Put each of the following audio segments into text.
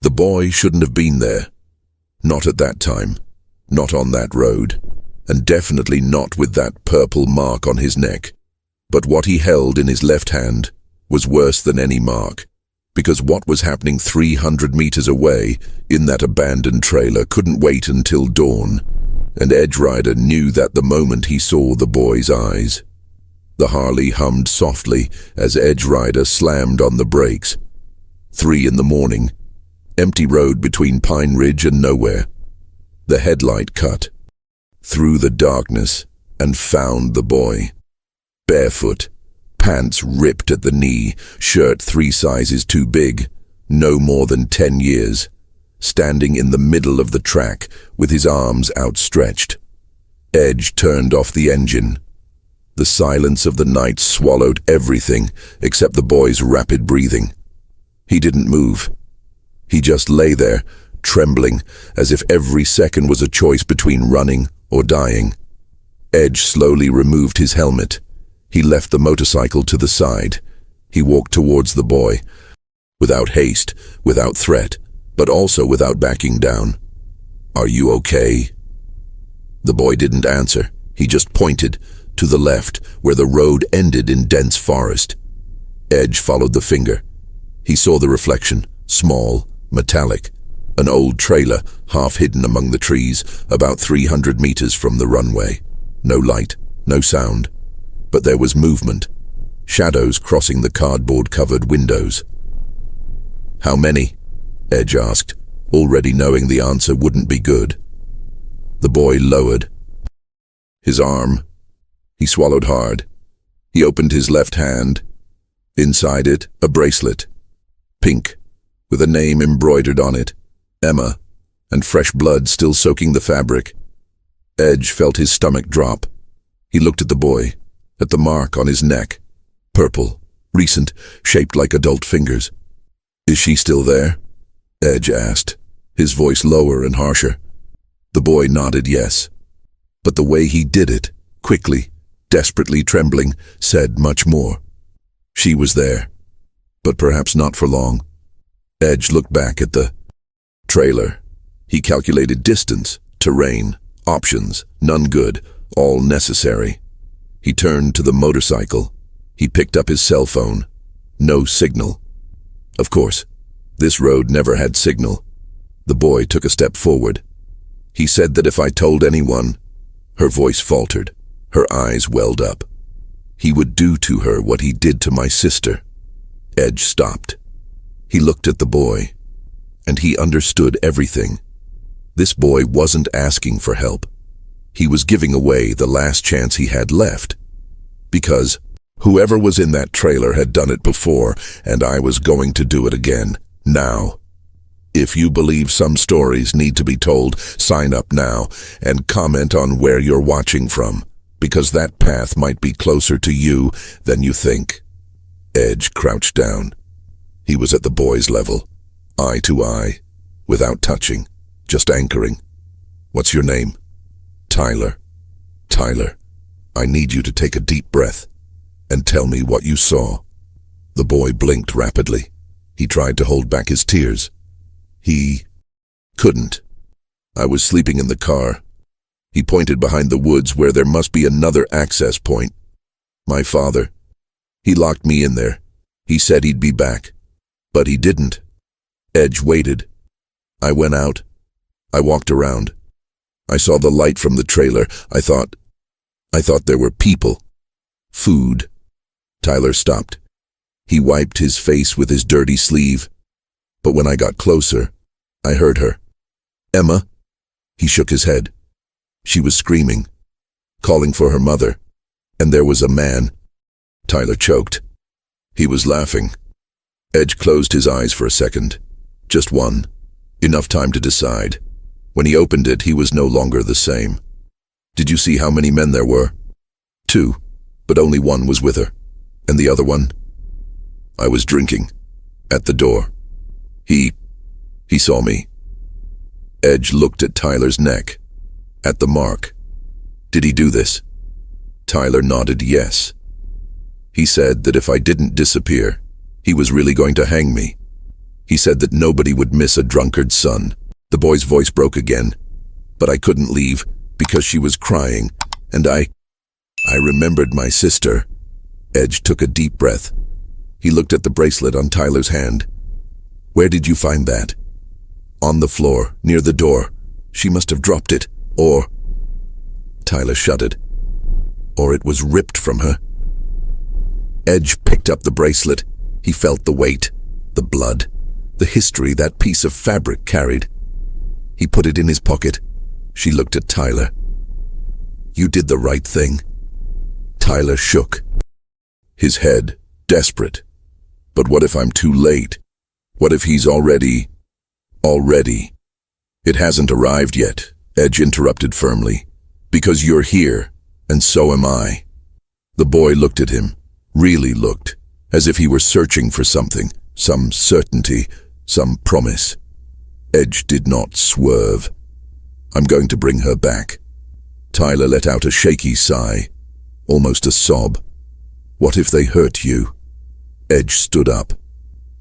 The boy shouldn't have been there. Not at that time. Not on that road. And definitely not with that purple mark on his neck. But what he held in his left hand was worse than any mark, because what was happening 300 meters away in that abandoned trailer couldn't wait until dawn, and Edge Rider knew that the moment he saw the boy's eyes. The Harley hummed softly as Edge Rider slammed on the brakes. 3 in the morning. Empty road between Pine Ridge and nowhere. The headlight cut through the darkness and found the boy. Barefoot, pants ripped at the knee, shirt 3 sizes too big, no more than 10 years, standing in the middle of the track with his arms outstretched. Edge turned off the engine. The silence of the night swallowed everything except the boy's rapid breathing. He didn't move. He just lay there, trembling, as if every second was a choice between running or dying. Edge slowly removed his helmet. He left the motorcycle to the side. He walked towards the boy, without haste, without threat, but also without backing down. "Are you okay?" The boy didn't answer. He just pointed to the left, where the road ended in dense forest. Edge followed the finger. He saw the reflection, small, metallic, an old trailer half hidden among the trees, about 300 meters from the runway. No light, no sound. But there was movement, shadows crossing the cardboard-covered windows. "How many?" Edge asked, already knowing the answer wouldn't be good. The boy lowered his arm. He swallowed hard. He opened his left hand. Inside it, a bracelet. Pink, with a name embroidered on it, Emma, and fresh blood still soaking the fabric. Edge felt his stomach drop. He looked at the boy, at the mark on his neck. Purple, recent, shaped like adult fingers. "Is she still there?" Edge asked, his voice lower and harsher. The boy nodded yes. But the way he did it, quickly, desperately trembling, said much more. She was there, but perhaps not for long. Edge looked back at the trailer. He calculated distance, terrain, options, none good, all necessary. He turned to the motorcycle. He picked up his cell phone. No signal. Of course, this road never had signal. The boy took a step forward. He said that if I told anyone, her voice faltered, her eyes welled up. He would do to her what he did to my sister. Edge stopped. He looked at the boy, and he understood everything. This boy wasn't asking for help. He was giving away the last chance he had left. Because whoever was in that trailer had done it before, and I was going to do it again, now. If you believe some stories need to be told, sign up now and comment on where you're watching from, because that path might be closer to you than you think. Edge crouched down. He was at the boy's level, eye to eye, without touching, just anchoring. "What's your name?" "Tyler." "Tyler, I need you to take a deep breath and tell me what you saw." The boy blinked rapidly. He tried to hold back his tears. He couldn't. "I was sleeping in the car." He pointed behind the woods where there must be another access point. "My father. He locked me in there. He said he'd be back. But he didn't." Edge waited. "I went out. I walked around. I saw the light from the trailer. I thought there were people. Food." Tyler stopped. He wiped his face with his dirty sleeve. "But when I got closer, I heard her." "Emma?" He shook his head. She was screaming, calling for her mother. And there was a man. Tyler choked. He was laughing. Edge closed his eyes for a second. Just one. Enough time to decide. When he opened it, he was no longer the same. "Did you see how many men there were?" "2, but only one was with her." "And the other one?" "I was drinking. At the door. He saw me." Edge looked at Tyler's neck. At the mark. "Did he do this?" Tyler nodded yes. "He said that if I didn't disappear, he was really going to hang me." He said that nobody would miss a drunkard's son. The boy's voice broke again. But I couldn't leave because she was crying, and I remembered my sister. Edge took a deep breath. He looked at the bracelet on Tyler's hand. Where did you find that? On the floor, near the door. She must have dropped it, or... Tyler shuddered. Or it was ripped from her. Edge picked up the bracelet. He felt the weight, the blood, the history that piece of fabric carried. He put it in his pocket. She looked at Tyler. You did the right thing. Tyler shook. His head, desperate. But what if I'm too late? What if he's already... It hasn't arrived yet, Edge interrupted firmly. Because you're here, and so am I. The boy looked at him, really looked, as if he were searching for something, some certainty, some promise. Edge did not swerve. I'm going to bring her back. Tyler let out a shaky sigh, almost a sob. What if they hurt you? Edge stood up.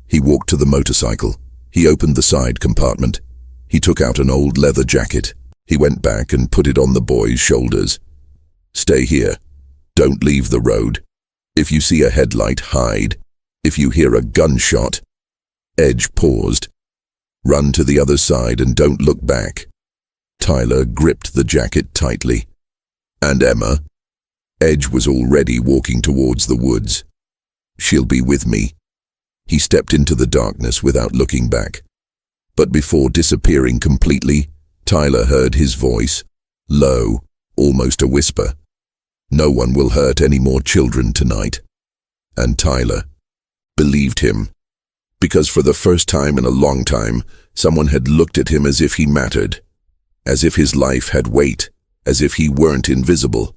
He walked to the motorcycle. He opened the side compartment. He took out an old leather jacket. He went back and put it on the boy's shoulders. Stay here. Don't leave the road. If you see a headlight, hide. If you hear a gunshot... Edge paused. Run to the other side and don't look back. Tyler gripped the jacket tightly. And Emma? Edge was already walking towards the woods. She'll be with me. He stepped into the darkness without looking back. But before disappearing completely, Tyler heard his voice, low, almost a whisper. No one will hurt any more children tonight. And Tyler believed him. Because for the first time in a long time, someone had looked at him as if he mattered. As if his life had weight. As if he weren't invisible.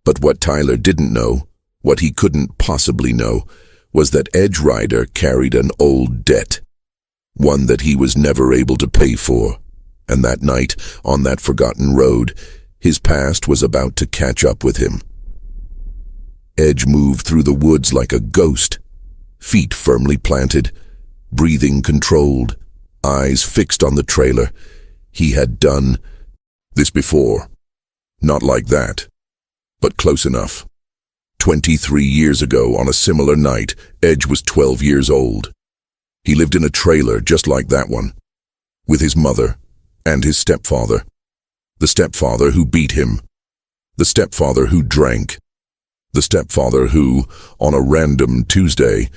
But what Tyler didn't know, what he couldn't possibly know, was that Edge Rider carried an old debt. One that he was never able to pay for. And that night, on that forgotten road, his past was about to catch up with him. Edge moved through the woods like a ghost, feet firmly planted, breathing controlled, eyes fixed on the trailer. He had done this before. Not like that, but close enough. 23 years ago, on a similar night, Edge was 12 years old. He lived in a trailer just like that one, with his mother and his stepfather. The stepfather who beat him. The stepfather who drank. The stepfather who, on a random Tuesday,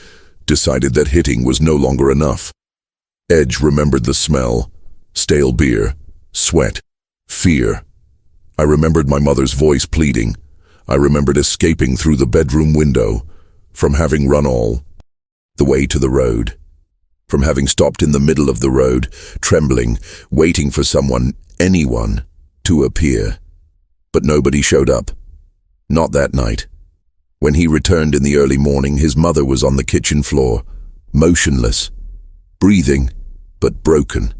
decided that hitting was no longer enough. Edge remembered the smell, stale beer, sweat, fear. I remembered my mother's voice pleading. I remembered escaping through the bedroom window, from having run all the way to the road, from having stopped in the middle of the road, trembling, waiting for someone, anyone, to appear. But nobody showed up. Not that night. When he returned in the early morning, his mother was on the kitchen floor, motionless, breathing, but broken.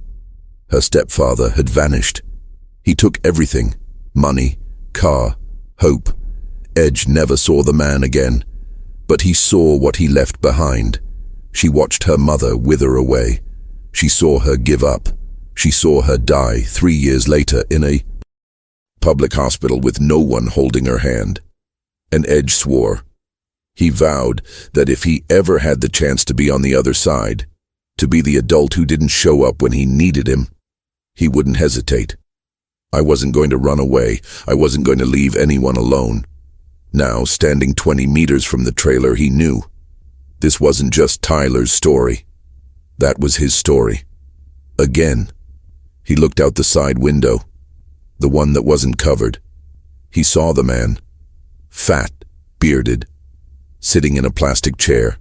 Her stepfather had vanished. He took everything, money, car, hope. Edge never saw the man again, but he saw what he left behind. She watched her mother wither away. She saw her give up. She saw her die 3 years later in a public hospital with no one holding her hand. And Edge swore. He vowed that if he ever had the chance to be on the other side, to be the adult who didn't show up when he needed him, he wouldn't hesitate. I wasn't going to run away. I wasn't going to leave anyone alone. Now, standing 20 meters from the trailer, he knew. This wasn't just Tyler's story. That was his story. Again. He looked out the side window, the one that wasn't covered. He saw the man, fat, bearded, sitting in a plastic chair,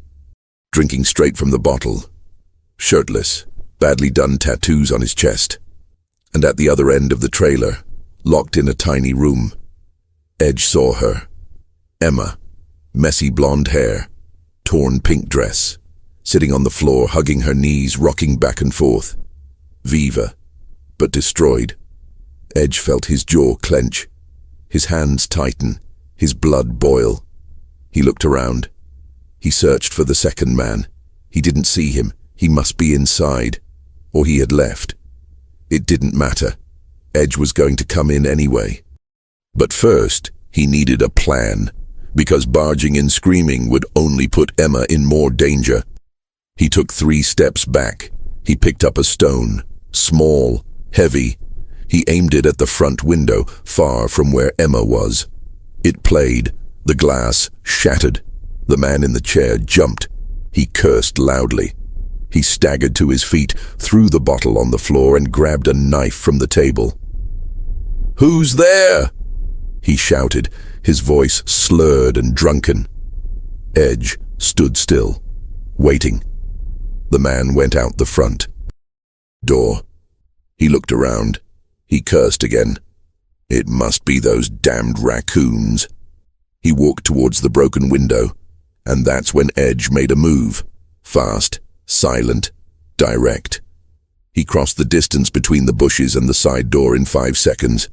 drinking straight from the bottle, shirtless, badly done tattoos on his chest. And at the other end of the trailer, locked in a tiny room, Edge saw her. Emma, messy blonde hair, torn pink dress, sitting on the floor, hugging her knees, rocking back and forth. Viva, but destroyed. Edge felt his jaw clench, his hands tighten, his blood boil. He looked around. He searched for the second man. He didn't see him. He must be inside, or he had left. It didn't matter. Edge was going to come in anyway. But first, he needed a plan, because barging in screaming would only put Emma in more danger. He took 3 steps back. He picked up a stone, small, heavy. He aimed it at the front window, far from where Emma was. It played. The glass shattered. The man in the chair jumped. He cursed loudly. He staggered to his feet, threw the bottle on the floor, and grabbed a knife from the table. "Who's there?" he shouted, his voice slurred and drunken. Edge stood still, waiting. The man went out the front door. He looked around. He cursed again. It must be those damned raccoons. He walked towards the broken window, and that's when Edge made a move. Fast, silent, direct. He crossed the distance between the bushes and the side door in 5 seconds.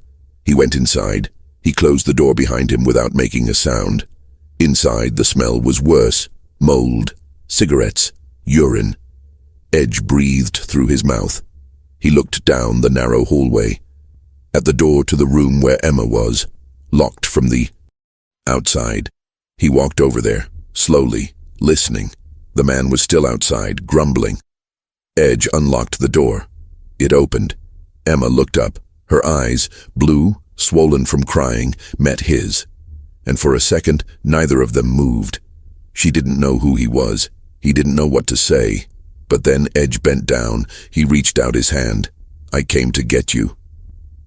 He went inside. He closed the door behind him without making a sound. Inside, the smell was worse. Mold, cigarettes, urine. Edge breathed through his mouth. He looked down the narrow hallway, at the door to the room where Emma was, locked from the outside. He walked over there, slowly, listening. The man was still outside, grumbling. Edge unlocked the door. It opened. Emma looked up. Her eyes, blue, swollen from crying, met his. And for a second, neither of them moved. She didn't know who he was. He didn't know what to say. But then Edge bent down. He reached out his hand. "I came to get you."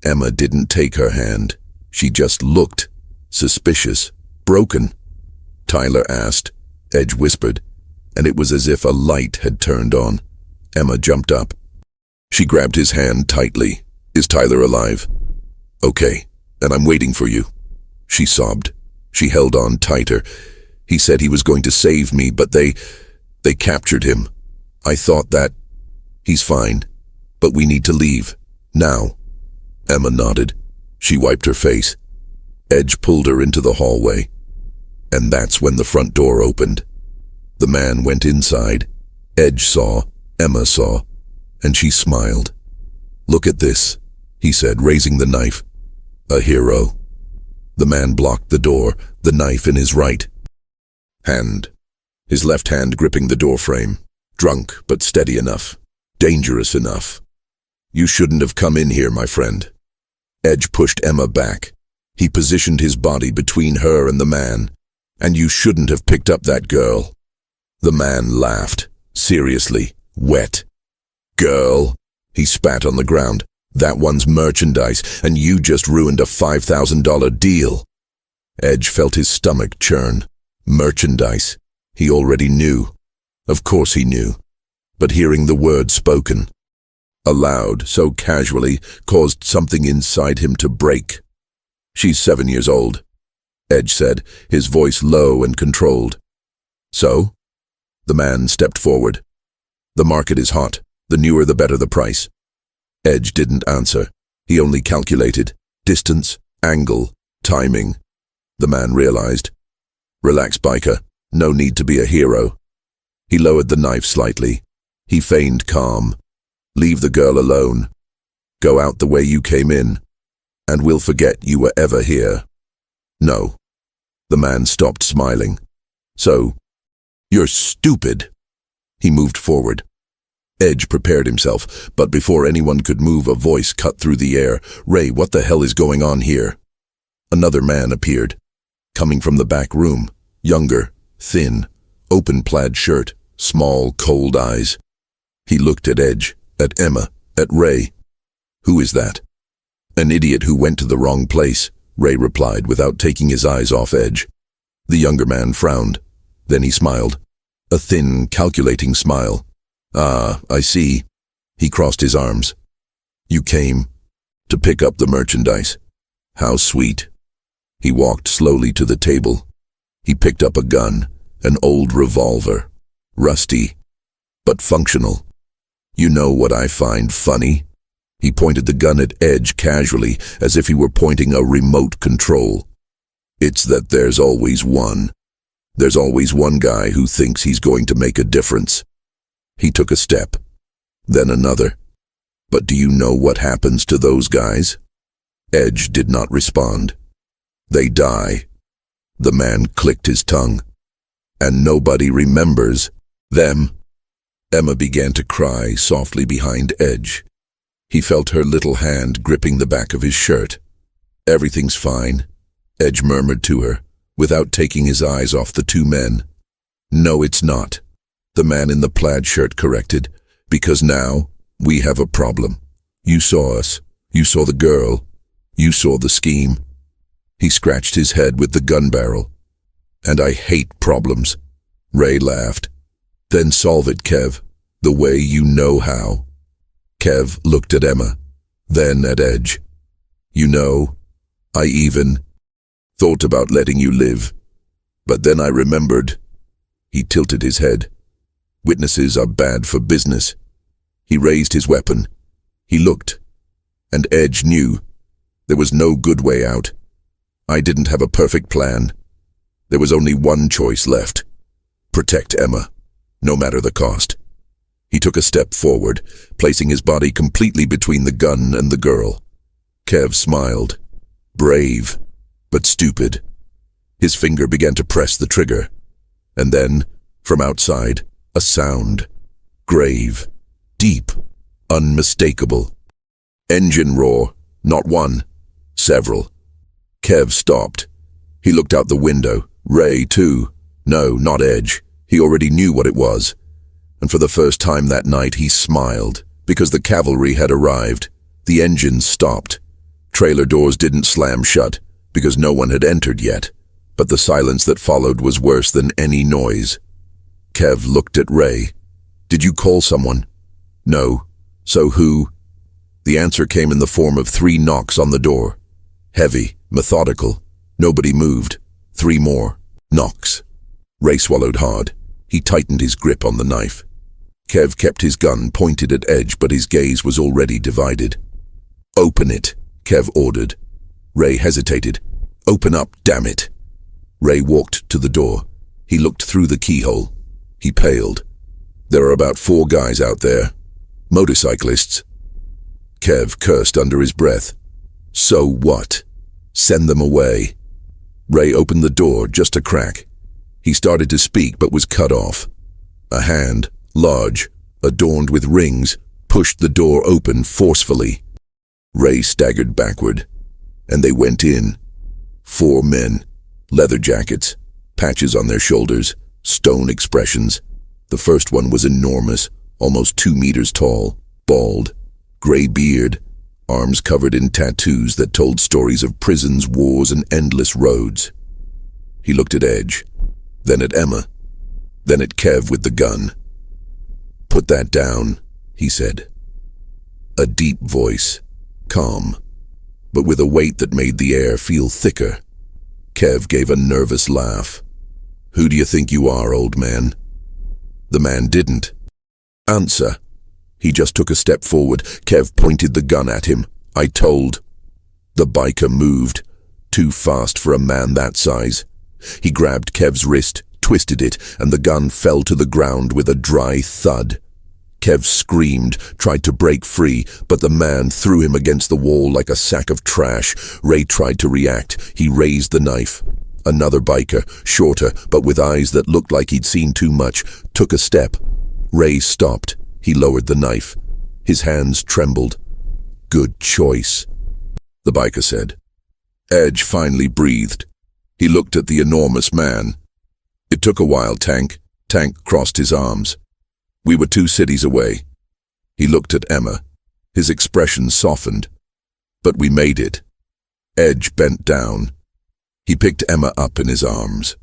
Emma didn't take her hand. She just looked. Suspicious. Broken. Tyler asked. Edge whispered. And it was as if a light had turned on. Emma jumped up. She grabbed his hand tightly. "Is Tyler alive?" "Okay, and I'm waiting for you," she sobbed. She held on tighter. "He said he was going to save me, but they captured him. I thought that... He's fine, but we need to leave. Now." Emma nodded. She wiped her face. Edge pulled her into the hallway. And that's when the front door opened. The man went inside. Edge saw, Emma saw, and she smiled. "Look at this," he said, raising the knife. "A hero." The man blocked the door, the knife in his right hand, his left hand gripping the door frame. Drunk, but steady enough. Dangerous enough. "You shouldn't have come in here, my friend." Edge pushed Emma back. He positioned his body between her and the man. "And you shouldn't have picked up that girl." The man laughed, seriously, wet. "Girl?" He spat on the ground. "That one's merchandise, and you just ruined a $5,000 deal." Edge felt his stomach churn. Merchandise. He already knew. Of course he knew. But hearing the word spoken, aloud, so casually, caused something inside him to break. "She's 7 years old," Edge said, his voice low and controlled. "So?" The man stepped forward. "The market is hot. The newer the better the price." Edge didn't answer. He only calculated. Distance, angle, timing. The man realized. "Relax, biker. No need to be a hero." He lowered the knife slightly. He feigned calm. "Leave the girl alone. Go out the way you came in, and we'll forget you were ever here." "No." The man stopped smiling. "So, you're stupid." He moved forward. Edge prepared himself, but before anyone could move, a voice cut through the air. "Ray, what the hell is going on here?" Another man appeared, coming from the back room, younger, thin, open plaid shirt, small, cold eyes. He looked at Edge, at Emma, at Ray. "Who is that?" "An idiot who went to the wrong place," Ray replied without taking his eyes off Edge. The younger man frowned. Then he smiled. A thin, calculating smile. "Ah, I see." He crossed his arms. "You came to pick up the merchandise. How sweet." He walked slowly to the table. He picked up a gun, an old revolver. Rusty, but functional. "You know what I find funny?" He pointed the gun at Edge casually, as if he were pointing a remote control. "It's that there's always one. There's always one guy who thinks he's going to make a difference." He took a step, then another. But do you know what happens to those guys? Edge did not respond. They die. The man clicked his tongue. And nobody remembers them. Emma began to cry softly behind Edge. He felt her little hand gripping the back of his shirt. Everything's fine, Edge murmured to her, without taking his eyes off the two men. No, it's not, the man in the plaid shirt corrected, because now we have a problem. You saw us. You saw the girl. You saw the scheme. He scratched his head with the gun barrel. And I hate problems. Ray laughed. Then solve it, Kev, the way you know how. Kev looked at Emma, then at Edge. You know, I even thought about letting you live. But then I remembered. He tilted his head. Witnesses are bad for business. He raised his weapon. He looked. And Edge knew. There was no good way out. I didn't have a perfect plan. There was only one choice left. Protect Emma, no matter the cost. He took a step forward, placing his body completely between the gun and the girl. Kev smiled. Brave, but stupid. His finger began to press the trigger. And then, from outside, a sound. Grave, deep, unmistakable. Engine roar, not one, several. Kev stopped. He looked out the window. Ray, too. No, not Edge. He already knew what it was. And for the first time that night he smiled, because the cavalry had arrived. The engines stopped. Trailer doors didn't slam shut, because no one had entered yet. But the silence that followed was worse than any noise. Kev looked at Ray. Did you call someone? No. So who? The answer came in the form of 3 knocks on the door. Heavy, methodical. Nobody moved. 3 more. Knocks. Ray swallowed hard. He tightened his grip on the knife. Kev kept his gun pointed at Edge, but his gaze was already divided. Open it, Kev ordered. Ray hesitated. Open up, damn it. Ray walked to the door. He looked through the keyhole. He paled. There are about 4 guys out there. Motorcyclists. Kev cursed under his breath. So what? Send them away. Ray opened the door just a crack. He started to speak but was cut off. A hand, large, adorned with rings, pushed the door open forcefully. Ray staggered backward, and they went in. 4 men, leather jackets, patches on their shoulders, stone expressions. The first one was enormous, almost 2 meters tall, bald, gray beard, arms covered in tattoos that told stories of prisons, wars, and endless roads. He looked at Edge, then at Emma, then at Kev with the gun. Put that down, he said. A deep voice, calm, but with a weight that made the air feel thicker. Kev gave a nervous laugh. Who do you think you are, old man? The man didn't answer. He just took a step forward. Kev pointed the gun at him. I told. The biker moved, too fast for a man that size. He grabbed Kev's wrist, twisted it, and the gun fell to the ground with a dry thud. Kev screamed, tried to break free, but the man threw him against the wall like a sack of trash. Ray tried to react. He raised the knife. Another biker, shorter, but with eyes that looked like he'd seen too much, took a step. Ray stopped. He lowered the knife. His hands trembled. Good choice, the biker said. Edge finally breathed. He looked at the enormous man. It took a while, Tank. Tank crossed his arms. We were 2 cities away. He looked at Emma. His expression softened. But we made it. Edge bent down. He picked Emma up in his arms.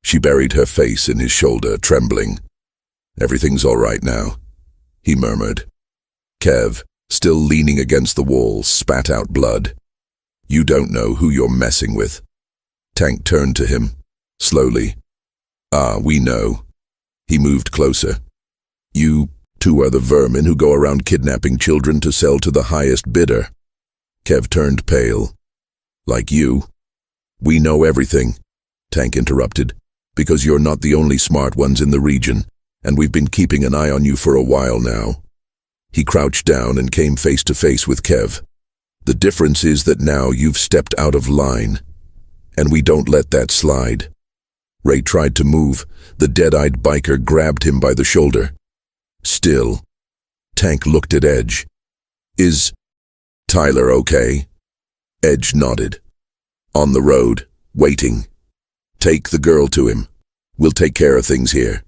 She buried her face in his shoulder, trembling. Everything's all right now, he murmured. Kev, still leaning against the wall, spat out blood. You don't know who you're messing with. Tank turned to him, slowly. Ah, we know. He moved closer. You 2 are the vermin who go around kidnapping children to sell to the highest bidder. Kev turned pale. Like you. We know everything, Tank interrupted, because you're not the only smart ones in the region, and we've been keeping an eye on you for a while now." He crouched down and came face to face with Kev. "The difference is that now you've stepped out of line, and we don't let that slide." Ray tried to move. The dead-eyed biker grabbed him by the shoulder. "Still." Tank looked at Edge. "Is Tyler okay?" Edge nodded. "On the road, waiting. Take the girl to him. We'll take care of things here."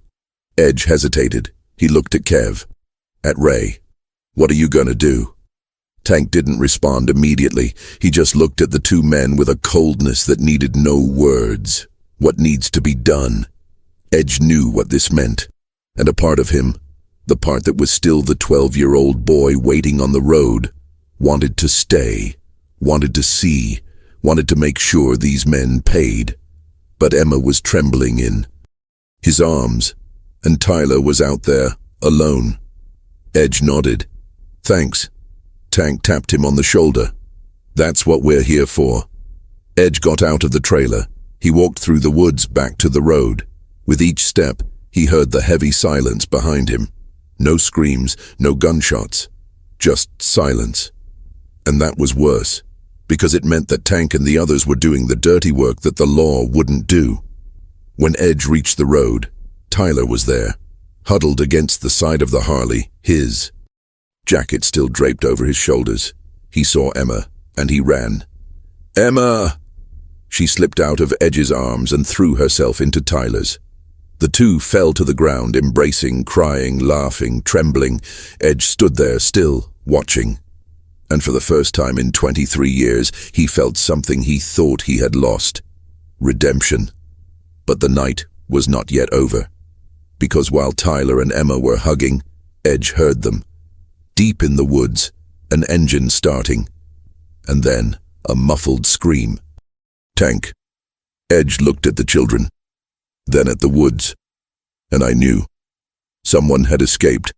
Edge hesitated. He looked at Kev. At Ray. "What are you gonna do?" Tank didn't respond immediately. He just looked at the two men with a coldness that needed no words. What needs to be done? Edge knew what this meant. And a part of him, the part that was still the 12-year-old boy waiting on the road, wanted to stay, wanted to see, wanted to make sure these men paid. But Emma was trembling in his arms, and Tyler was out there, alone. Edge nodded. "Thanks." Tank tapped him on the shoulder. "That's what we're here for." Edge got out of the trailer. He walked through the woods back to the road. With each step, he heard the heavy silence behind him. No screams, no gunshots, just silence. And that was worse, because it meant that Tank and the others were doing the dirty work that the law wouldn't do. When Edge reached the road, Tyler was there, huddled against the side of the Harley, his jacket still draped over his shoulders. He saw Emma, and he ran. "Emma!" She slipped out of Edge's arms and threw herself into Tyler's. The two fell to the ground, embracing, crying, laughing, trembling. Edge stood there, still, watching. And for the first time in 23 years, he felt something he thought he had lost. Redemption. But the night was not yet over. Because while Tyler and Emma were hugging, Edge heard them. Deep in the woods, an engine starting. And then, a muffled scream. "Tank." Edge looked at the children, then at the woods. And I knew. Someone had escaped.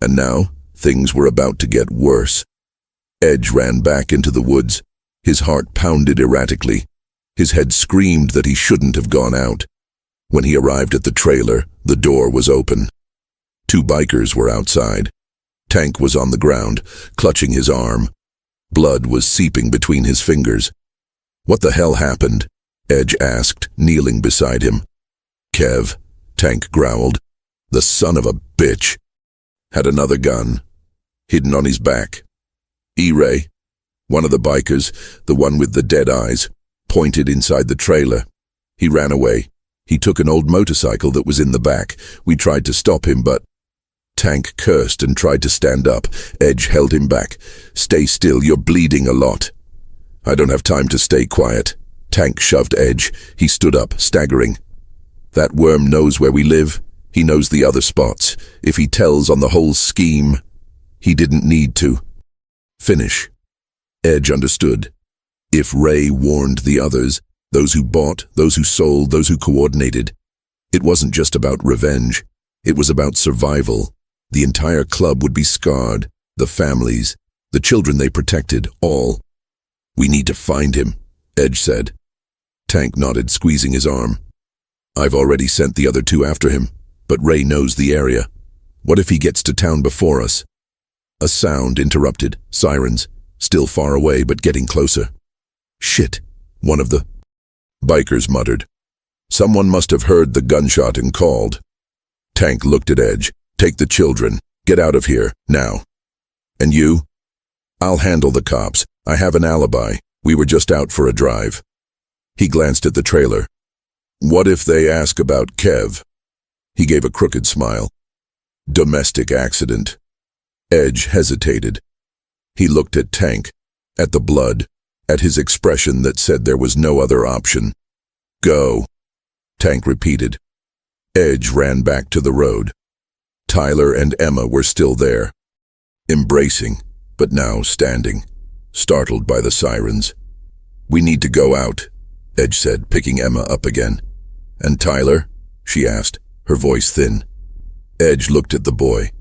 And now, things were about to get worse. Edge ran back into the woods. His heart pounded erratically. His head screamed that he shouldn't have gone out. When he arrived at the trailer, the door was open. Two bikers were outside. Tank was on the ground, clutching his arm. Blood was seeping between his fingers. "What the hell happened?" Edge asked, kneeling beside him. "Kev," Tank growled. "The son of a bitch. Had another gun. Hidden on his back." E-Ray, one of the bikers, the one with the dead eyes, pointed inside the trailer. "He ran away. He took an old motorcycle that was in the back. We tried to stop him, but—" Tank cursed and tried to stand up. Edge held him back. "Stay still, you're bleeding a lot." "I don't have time to stay quiet." Tank shoved Edge. He stood up, staggering. "That worm knows where we live. He knows the other spots. If he tells on the whole scheme, he didn't need to." "Finish." Edge understood. If Ray warned the others, those who bought, those who sold, those who coordinated, it wasn't just about revenge. It was about survival. The entire club would be scarred. The families, the children they protected, all. "We need to find him," Edge said. Tank nodded, squeezing his arm. "I've already sent the other two after him, but Ray knows the area. What if he gets to town before us?" A sound interrupted. Sirens, still far away but getting closer. "Shit," one of the bikers muttered. Someone must have heard the gunshot and called. Tank looked at Edge. "Take the children. Get out of here, now." "And you?" "I'll handle the cops. I have an alibi. We were just out for a drive." He glanced at the trailer. "What if they ask about Kev?" He gave a crooked smile. "Domestic accident." Edge hesitated. He looked at Tank, at the blood, at his expression that said there was no other option. "Go," Tank repeated. Edge ran back to the road. Tyler and Emma were still there, embracing, but now standing, startled by the sirens. "We need to go out," Edge said, picking Emma up again. "And Tyler?" she asked, her voice thin. Edge looked at the boy.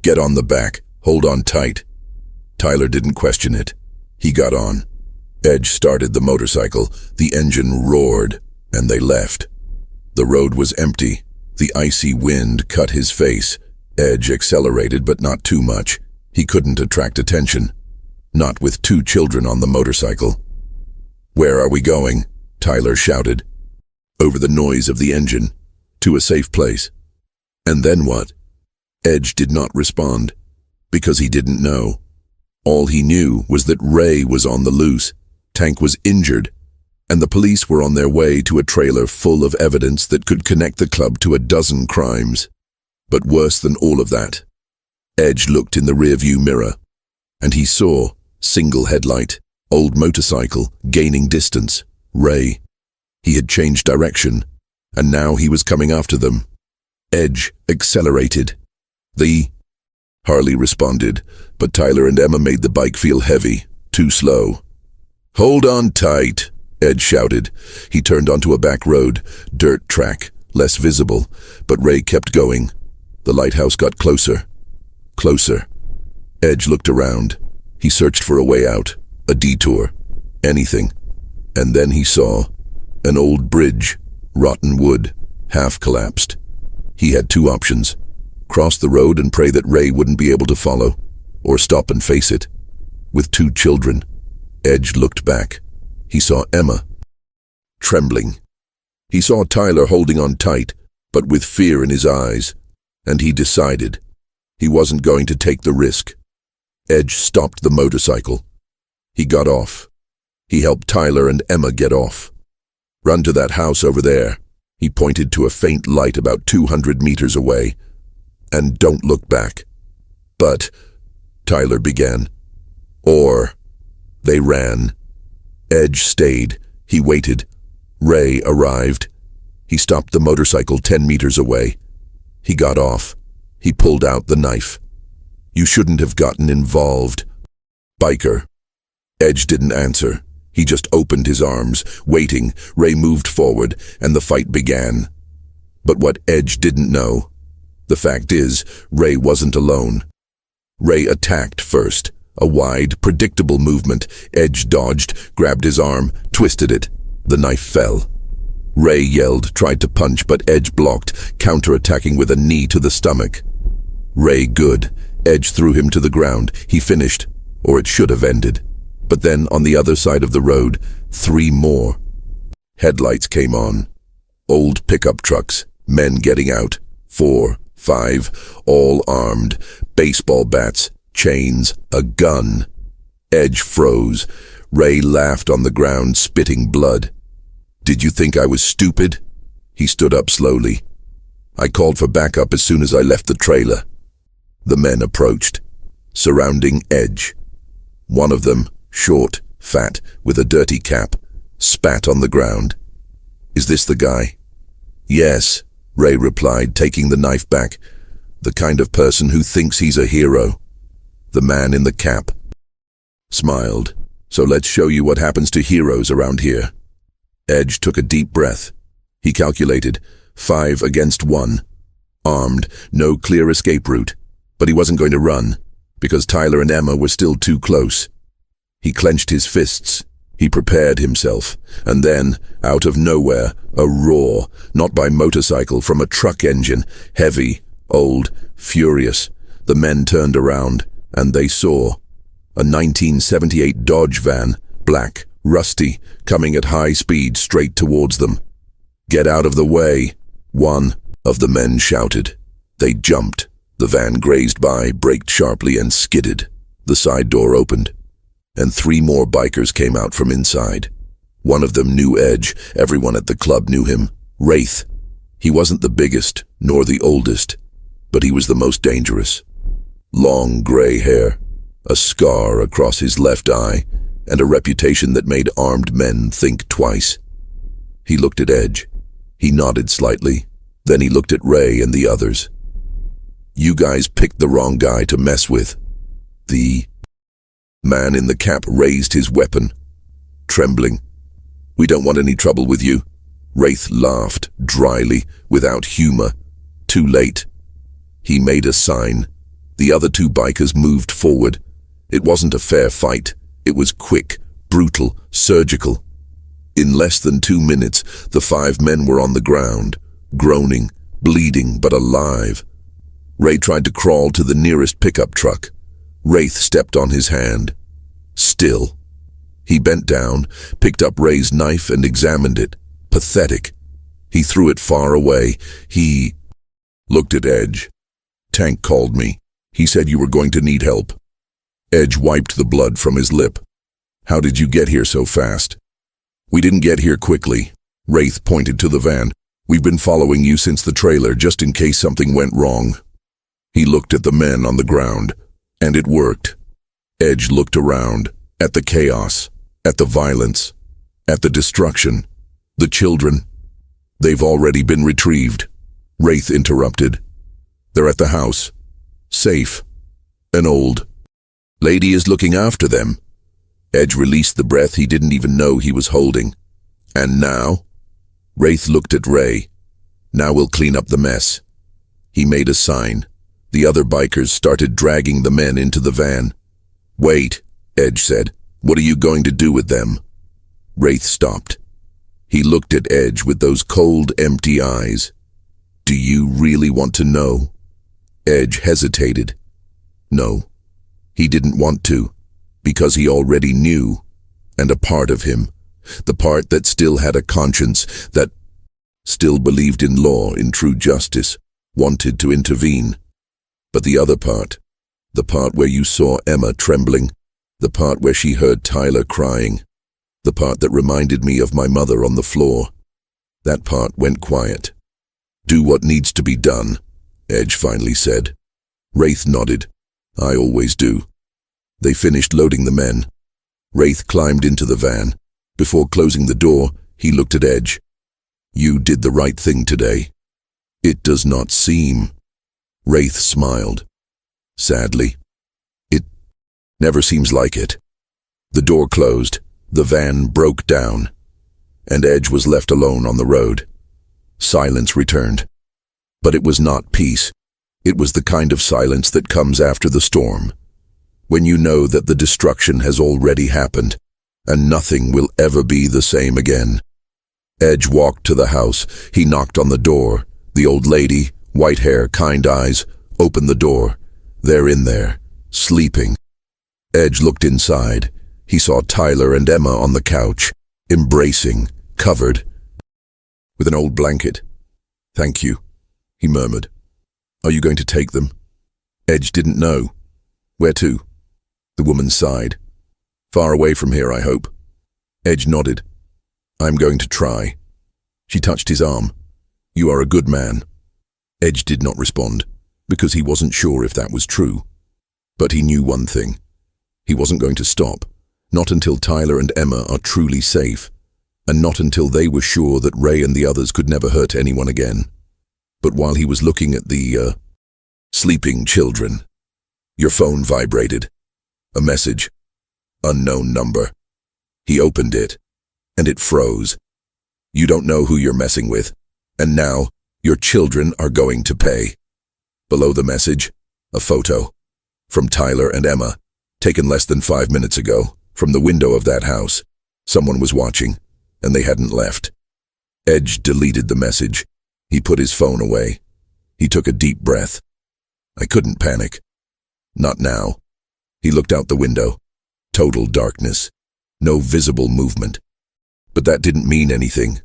"Get on the back. Hold on tight." Tyler didn't question it. He got on. Edge started the motorcycle. The engine roared, and they left. The road was empty. The icy wind cut his face. Edge accelerated, but not too much. He couldn't attract attention. Not with 2 children on the motorcycle. "Where are we going?" Tyler shouted. Over the noise of the engine. To a safe place. And then what? Edge did not respond. Because he didn't know. All he knew was that Ray was on the loose. Tank was injured. And the police were on their way to a trailer full of evidence that could connect the club to a dozen crimes. But worse than all of that, Edge looked in the rearview mirror, and he saw, single headlight, old motorcycle, gaining distance, Ray. He had changed direction, and now he was coming after them. Edge accelerated. Harley responded, but Tyler and Emma made the bike feel heavy, too slow. "Hold on tight," Edge shouted. He turned onto a back road, dirt track, less visible, but Ray kept going. The lighthouse got closer. Closer. Edge looked around. He searched for a way out, a detour, anything. And then he saw an old bridge, rotten wood, half collapsed. He had 2 options. Cross the road and pray that Ray wouldn't be able to follow, or stop and face it. With 2 children, Edge looked back. He saw Emma, trembling. He saw Tyler holding on tight, but with fear in his eyes, and he decided he wasn't going to take the risk. Edge stopped the motorcycle. He got off. He helped Tyler and Emma get off. "Run to that house over there." He pointed to a faint light about 200 meters away. "And don't look back." "But," Tyler began. They ran. Edge stayed. He waited. Ray arrived. He stopped the motorcycle 10 meters away. He got off. He pulled out the knife. "You shouldn't have gotten involved." "Biker." Edge didn't answer. He just opened his arms, waiting. Ray moved forward, and the fight began. But what Edge didn't know, the fact is, Ray wasn't alone. Ray attacked first. A wide, predictable movement. Edge dodged, grabbed his arm, twisted it. The knife fell. Ray yelled, tried to punch, but Edge blocked, counterattacking with a knee to the stomach. Ray good. Edge threw him to the ground. He finished, or it should have ended. But then, on the other side of the road, 3 more. Headlights came on. Old pickup trucks, men getting out. 4, 5, all armed. Baseball bats, chains, a gun. Edge froze. Ray laughed on the ground, spitting blood. "Did you think I was stupid?" He stood up slowly. "I called for backup as soon as I left the trailer." The men approached, surrounding Edge. One of them, short, fat, with a dirty cap, spat on the ground. "Is this the guy?" "Yes," Ray replied, taking the knife back. "The kind of person who thinks he's a hero." The man in the cap smiled. "So let's show you what happens to heroes around here." Edge took a deep breath. He calculated 5 against 1. Armed, no clear escape route. But he wasn't going to run, because Tyler and Emma were still too close. He clenched his fists. He prepared himself. And then, out of nowhere, a roar, not by motorcycle, from a truck engine, heavy, old, furious. The men turned around, and they saw a 1978 Dodge van, black, rusty, coming at high speed straight towards them. "Get out of the way," one of the men shouted. They jumped. The van grazed by, braked sharply, and skidded. The side door opened, and 3 more bikers came out from inside. One of them knew Edge. Everyone at the club knew him. Wraith. He wasn't the biggest, nor the oldest, but he was the most dangerous. Long gray hair, a scar across his left eye, and a reputation that made armed men think twice. He looked at Edge. He nodded slightly. Then he looked at Ray and the others. "You guys picked the wrong guy to mess with." The man in the cap raised his weapon, trembling. "We don't want any trouble with you." Wraith laughed, dryly, without humor. Too late. He made a sign. The other 2 bikers moved forward. It wasn't a fair fight. It was quick, brutal, surgical. In less than 2 minutes, the 5 men were on the ground, groaning, bleeding but alive. Ray tried to crawl to the nearest pickup truck. Wraith stepped on his hand. Still. He bent down, picked up Ray's knife and examined it. Pathetic. He threw it far away. He looked at Edge. Tank called me. He said you were going to need help. Edge wiped the blood from his lip. How did you get here so fast? We didn't get here quickly. Wraith pointed to the van. We've been following you since the trailer, just in case something went wrong. He looked at the men on the ground, and it worked. Edge looked around, at the chaos, at the violence, at the destruction. The children. They've already been retrieved. Wraith interrupted. They're at the house. Safe. An old lady is looking after them. Edge released the breath he didn't even know he was holding. And now? Wraith looked at Ray. Now we'll clean up the mess. He made a sign. The other bikers started dragging the men into the van. Wait, Edge said. What are you going to do with them? Wraith stopped. He looked at Edge with those cold, empty eyes. Do you really want to know? Edge hesitated. No, he didn't want to, because he already knew, and a part of him, the part that still had a conscience, that still believed in law, in true justice, wanted to intervene. But the other part, the part where you saw Emma trembling, the part where she heard Tyler crying, the part that reminded me of my mother on the floor, that part went quiet. Do what needs to be done, Edge finally said. Wraith nodded. I always do. They finished loading the men. Wraith climbed into the van. Before closing the door, he looked at Edge. You did the right thing today. It does not seem. Wraith smiled. Sadly. It never seems like it. The door closed. The van broke down. And Edge was left alone on the road. Silence returned. But it was not peace. It was the kind of silence that comes after the storm, when you know that the destruction has already happened, and nothing will ever be the same again. Edge walked to the house. He knocked on the door. The old lady, white hair, kind eyes, opened the door. They're in there, sleeping. Edge looked inside. He saw Tyler and Emma on the couch, embracing, covered with an old blanket. Thank you, he murmured. Are you going to take them? Edge didn't know. Where to? The woman sighed. Far away from here, I hope. Edge nodded. I'm going to try. She touched his arm. You are a good man. Edge did not respond, because he wasn't sure if that was true. But he knew one thing. He wasn't going to stop, not until Tyler and Emma are truly safe, and not until they were sure that Ray and the others could never hurt anyone again. But while he was looking at the, sleeping children, your phone vibrated. A message. Unknown number. He opened it, and it froze. You don't know who you're messing with, and now your children are going to pay. Below the message, a photo. From Tyler and Emma, taken less than 5 minutes ago, from the window of that house. Someone was watching, and they hadn't left. Edge deleted the message. He put his phone away. He took a deep breath. I couldn't panic. Not now. He looked out the window. Total darkness. No visible movement. But that didn't mean anything.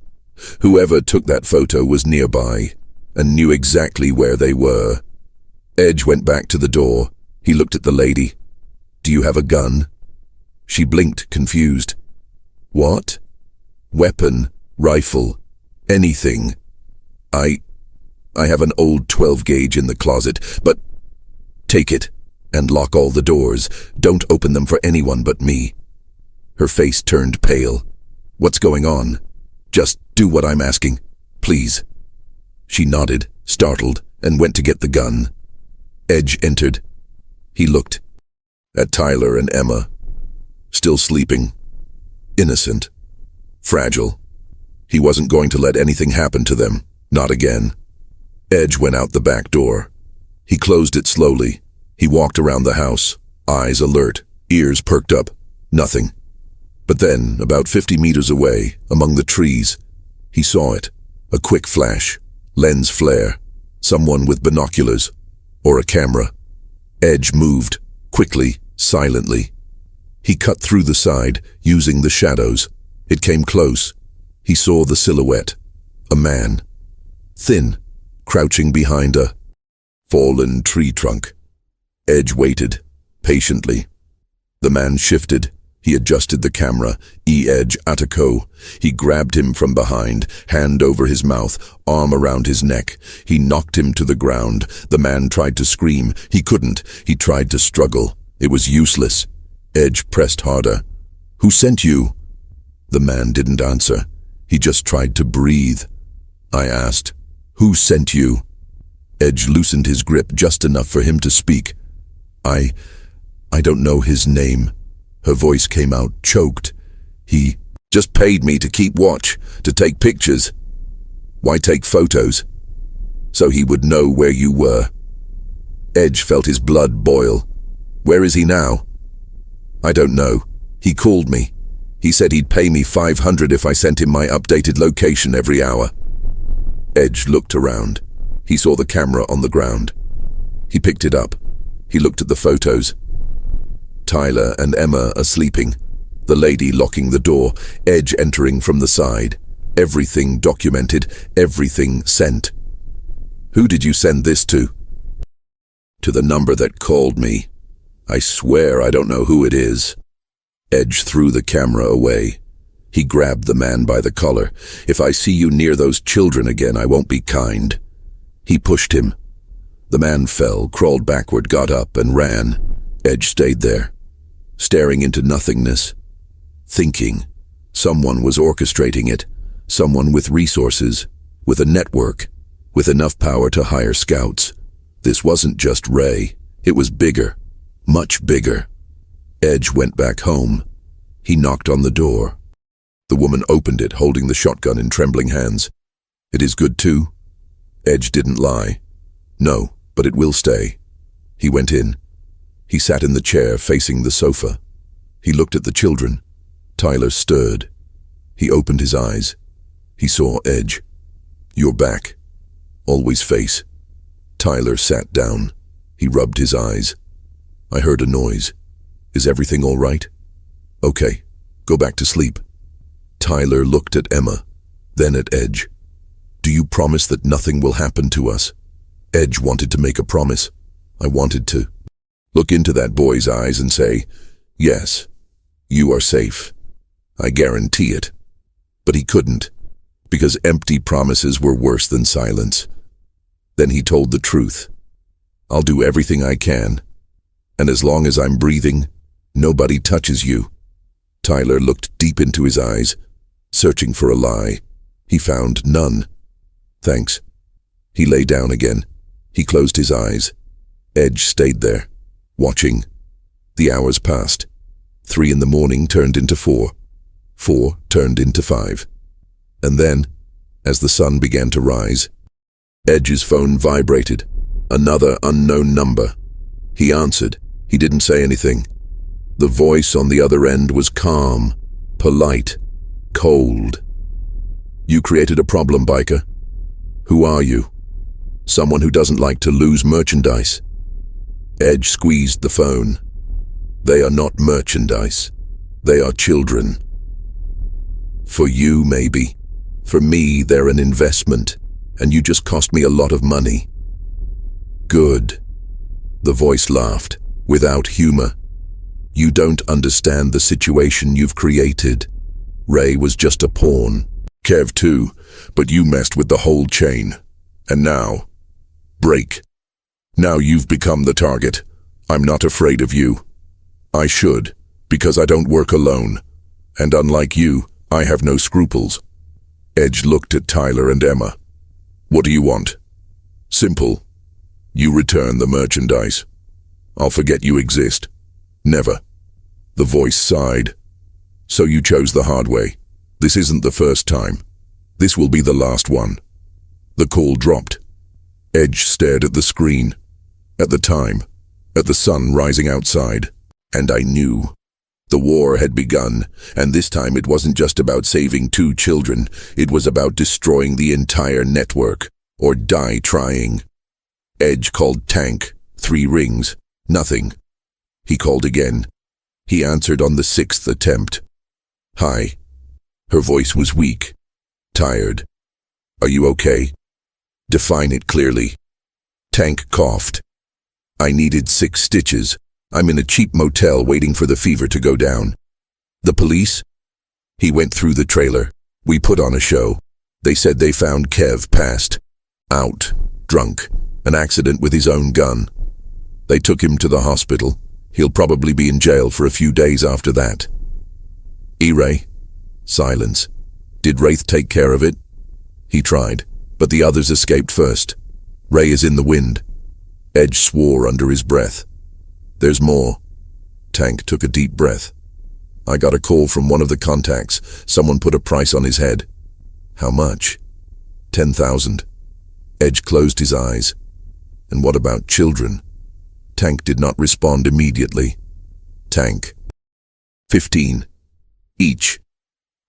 Whoever took that photo was nearby, and knew exactly where they were. Edge went back to the door. He looked at the lady. Do you have a gun? She blinked, confused. What? Weapon, rifle, anything. I have an old 12-gauge in the closet, but take it and lock all the doors. Don't open them for anyone but me. Her face turned pale. What's going on? Just do what I'm asking, please. She nodded, startled, and went to get the gun. Edge entered. He looked at Tyler and Emma, still sleeping, innocent, fragile. He wasn't going to let anything happen to them, not again. Edge went out the back door. He closed it slowly. He walked around the house, eyes alert, ears perked up. Nothing. But then, about 50 meters away, among the trees, he saw it. A quick flash, lens flare, Someone with binoculars. Or a camera. Edge moved, quickly, silently. He cut through the side, using the shadows. It came close. He saw the silhouette. A man. Thin, crouching behind a fallen tree trunk. Edge waited, patiently. The man shifted. He adjusted the camera. Edge Atako. He grabbed him from behind, hand over his mouth, arm around his neck. He knocked him to the ground. The man tried to scream. He couldn't. He tried to struggle. It was useless. Edge pressed harder. "Who sent you?" The man didn't answer. He just tried to breathe. I asked, "Who sent you?" Edge loosened his grip just enough for him to speak. I don't know his name." Her voice came out choked. "He just paid me to keep watch, to take pictures." "Why take photos?" "So he would know where you were." Edge felt his blood boil. "Where is he now?" "I don't know. He called me. He said he'd pay me $500 if I sent him my updated location every hour." Edge looked around. He saw the camera on the ground. He picked it up. He looked at the photos. Tyler and Emma are sleeping. The lady locking the door, Edge entering from the side. Everything documented, everything sent. "Who did you send this to?" "To the number that called me. I swear I don't know who it is." Edge threw the camera away. He grabbed the man by the collar. "If I see you near those children again, I won't be kind." He pushed him. The man fell, crawled backward, got up, and ran. Edge stayed there, staring into nothingness, thinking. Someone was orchestrating it. Someone with resources, with a network, with enough power to hire scouts. This wasn't just Ray. It was bigger, much bigger. Edge went back home. He knocked on the door. The woman opened it, holding the shotgun in trembling hands. "It is good too?" Edge didn't lie. "No, but it will stay." He went in. He sat in the chair facing the sofa. He looked at the children. Tyler stirred. He opened his eyes. He saw Edge. "You're back. Always face." Tyler sat down. He rubbed his eyes. "I heard a noise. Is everything all right?" "Okay, go back to sleep." Tyler looked at Emma, then at Edge. "Do you promise that nothing will happen to us?" Edge wanted to make a promise. I wanted to look into that boy's eyes and say, "Yes, you are safe. I guarantee it." But he couldn't, because empty promises were worse than silence. Then he told the truth. "I'll do everything I can. And as long as I'm breathing, nobody touches you." Tyler looked deep into his eyes, searching for a lie. He found none. "Thanks." He lay down again. He closed his eyes. Edge stayed there, watching. The hours passed. 3 in the morning turned into 4. 4 turned into 5. And then, as the sun began to rise, Edge's phone vibrated. Another unknown number. He answered. He didn't say anything. The voice on the other end was calm, polite, cold. "You created a problem, biker. Who are you?" "Someone who doesn't like to lose merchandise." Edge squeezed the phone. "They are not merchandise. They are children. For you, maybe. For me, they're an investment, and you just cost me a lot of money." "Good." The voice laughed, without humor. "You don't understand the situation you've created. Ray was just a pawn. Kev too, but you messed with the whole chain. And now, break. Now you've become the target. I'm not afraid of you. I should, because I don't work alone. And unlike you, I have no scruples." Edge looked at Tyler and Emma. "What do you want?" "Simple. You return the merchandise. I'll forget you exist. Never." The voice sighed. "So you chose the hard way. This isn't the first time. This will be the last one." The call dropped. Edge stared at the screen, at the time, at the sun rising outside, and I knew. The war had begun, and this time it wasn't just about saving 2 children, it was about destroying the entire network, or die trying. Edge called Tank. 3 rings. Nothing. He called again. He answered on the 6th attempt. "Hi." Her voice was weak. Tired. "Are you okay? Define it clearly." Tank coughed. "I needed 6 stitches. I'm in a cheap motel waiting for the fever to go down." "The police?" He went through the trailer. "We put on a show. They said they found Kev passed out, drunk, an accident with his own gun. They took him to the hospital. He'll probably be in jail for a few days after that." "E-Ray?" Silence. "Did Wraith take care of it?" "He tried, but the others escaped first. Ray is in the wind." Edge swore under his breath. "There's more." Tank took a deep breath. "I got a call from one of the contacts. Someone put a price on his head." "How much?" 10,000. Edge closed his eyes. "And what about children?" Tank did not respond immediately. Tank. 15. Each.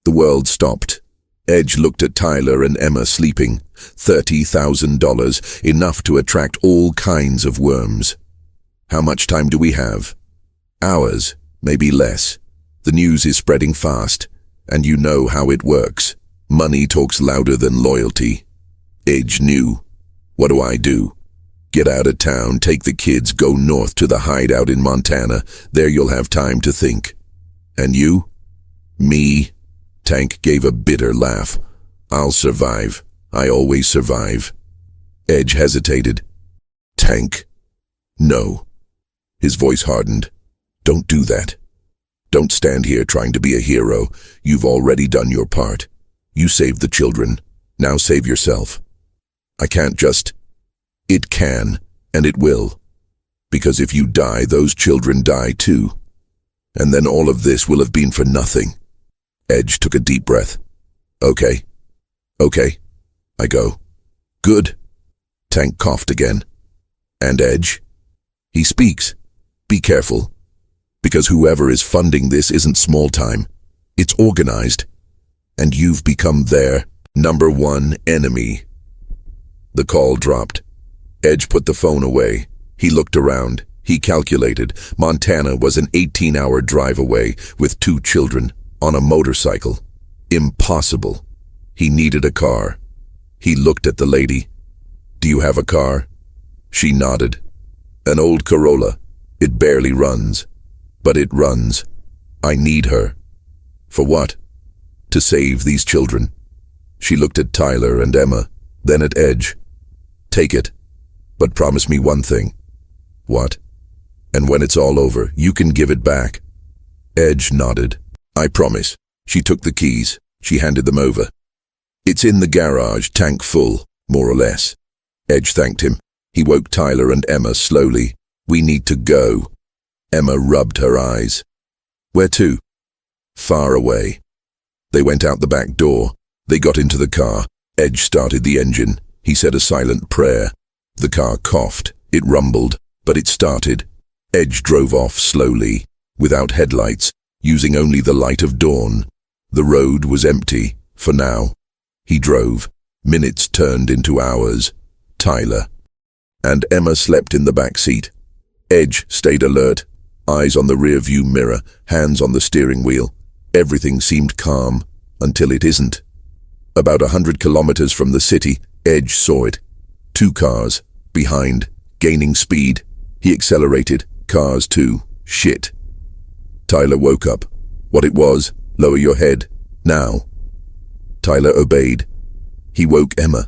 The world stopped. Edge looked at Tyler and Emma sleeping. $30,000, enough to attract all kinds of worms. "How much time do we have?" "Hours, maybe less. The news is spreading fast, and you know how it works. Money talks louder than loyalty." Edge knew. "What do I do?" "Get out of town, take the kids, go north to the hideout in Montana. There you'll have time to think." "And you?" "Me?" Tank gave a bitter laugh. "I'll survive. I always survive." Edge hesitated. "Tank?" "No." His voice hardened. "Don't do that. Don't stand here trying to be a hero. You've already done your part. You saved the children. Now save yourself." "I can't just..." "It can, and it will. Because if you die, those children die too. And then all of this will have been for nothing." Edge took a deep breath. "Okay. Okay. I go." "Good." Tank coughed again. "And Edge?" "He speaks. Be careful. Because whoever is funding this isn't small time. It's organized. And you've become their #1 enemy." The call dropped. Edge put the phone away. He looked around. He calculated. Montana was an 18-hour drive away with 2 children on a motorcycle. Impossible. He needed a car. He looked at the lady. "Do you have a car?" She nodded. "An old Corolla. It barely runs. But it runs. I need her." "For what?" "To save these children." She looked at Tyler and Emma, then at Edge. "Take it. But promise me one thing." "What?" "And when it's all over, you can give it back." Edge nodded. "I promise." She took the keys. She handed them over. "It's in the garage, tank full, more or less." Edge thanked him. He woke Tyler and Emma slowly. "We need to go." Emma rubbed her eyes. "Where to?" "Far away." They went out the back door. They got into the car. Edge started the engine. He said a silent prayer. The car coughed. It rumbled, but it started. Edge drove off slowly, without headlights, using only the light of dawn. The road was empty, for now. He drove. Minutes turned into hours. Tyler and Emma slept in the back seat. Edge stayed alert, eyes on the rear-view mirror, hands on the steering wheel. Everything seemed calm, until it isn't. About 100 kilometers from the city, Edge saw it. 2 cars, behind, gaining speed. He accelerated. Cars too. Shit. Tyler woke up. What it was, lower your head. Now. Tyler obeyed. He woke Emma.